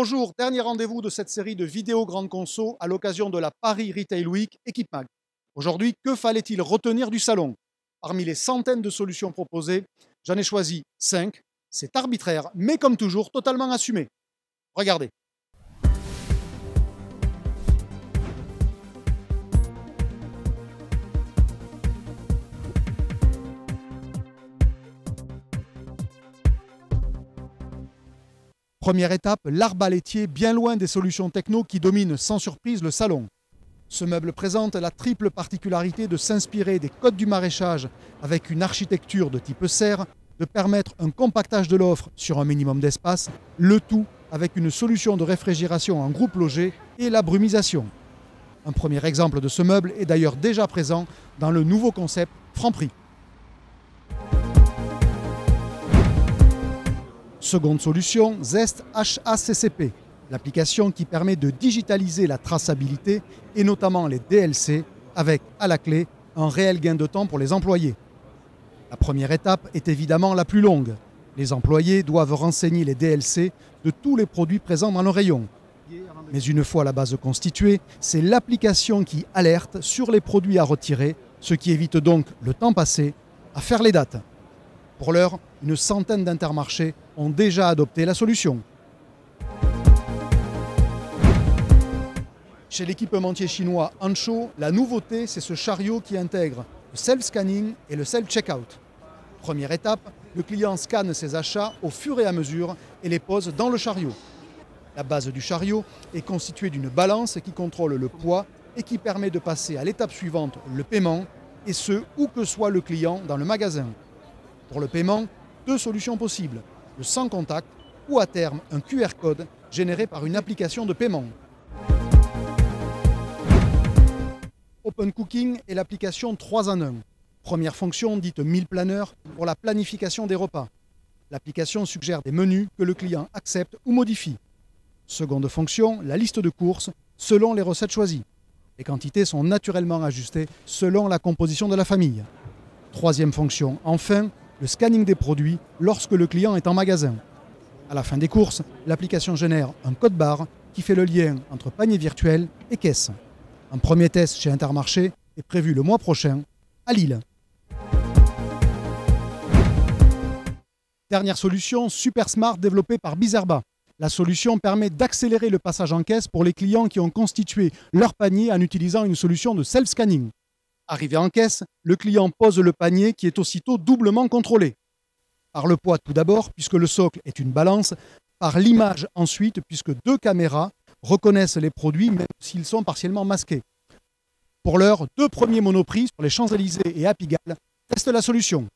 Bonjour, dernier rendez-vous de cette série de vidéos Grande Conso à l'occasion de la Paris Retail Week Equipmag. Aujourd'hui, que fallait-il retenir du salon? Parmi les centaines de solutions proposées, j'en ai choisi 5. C'est arbitraire, mais comme toujours, totalement assumé. Regardez. Première étape, l'arbalétier bien loin des solutions techno qui dominent sans surprise le salon. Ce meuble présente la triple particularité de s'inspirer des codes du maraîchage avec une architecture de type serre, de permettre un compactage de l'offre sur un minimum d'espace, le tout avec une solution de réfrigération en groupe logé et la brumisation. Un premier exemple de ce meuble est d'ailleurs déjà présent dans le nouveau concept Franprix. Seconde solution, Zest HACCP, l'application qui permet de digitaliser la traçabilité et notamment les DLC avec, à la clé, un réel gain de temps pour les employés. La première étape est évidemment la plus longue. Les employés doivent renseigner les DLC de tous les produits présents dans le rayon. Mais une fois la base constituée, c'est l'application qui alerte sur les produits à retirer, ce qui évite donc le temps passé à faire les dates. Pour l'heure, une centaine d'Intermarchés ont déjà adopté la solution. Chez l'équipementier chinois Anshou, la nouveauté, c'est ce chariot qui intègre le self-scanning et le self-checkout. Première étape, le client scanne ses achats au fur et à mesure et les pose dans le chariot. La base du chariot est constituée d'une balance qui contrôle le poids et qui permet de passer à l'étape suivante, le paiement, et ce, où que soit le client dans le magasin. Pour le paiement, deux solutions possibles, le sans contact ou à terme un QR code généré par une application de paiement. Open Cooking est l'application 3 en 1. Première fonction dite meal planner pour la planification des repas. L'application suggère des menus que le client accepte ou modifie. Seconde fonction, la liste de courses selon les recettes choisies. Les quantités sont naturellement ajustées selon la composition de la famille. Troisième fonction, enfin, le scanning des produits lorsque le client est en magasin. À la fin des courses, l'application génère un code barre qui fait le lien entre panier virtuel et caisse. Un premier test chez Intermarché est prévu le mois prochain à Lille. Dernière solution, Super Smart développée par Bizerba. La solution permet d'accélérer le passage en caisse pour les clients qui ont constitué leur panier en utilisant une solution de self-scanning. Arrivé en caisse, le client pose le panier qui est aussitôt doublement contrôlé. Par le poids tout d'abord, puisque le socle est une balance, par l'image ensuite, puisque deux caméras reconnaissent les produits même s'ils sont partiellement masqués. Pour l'heure, deux premiers Monoprix sur les Champs-Élysées et à Pigalle testent la solution.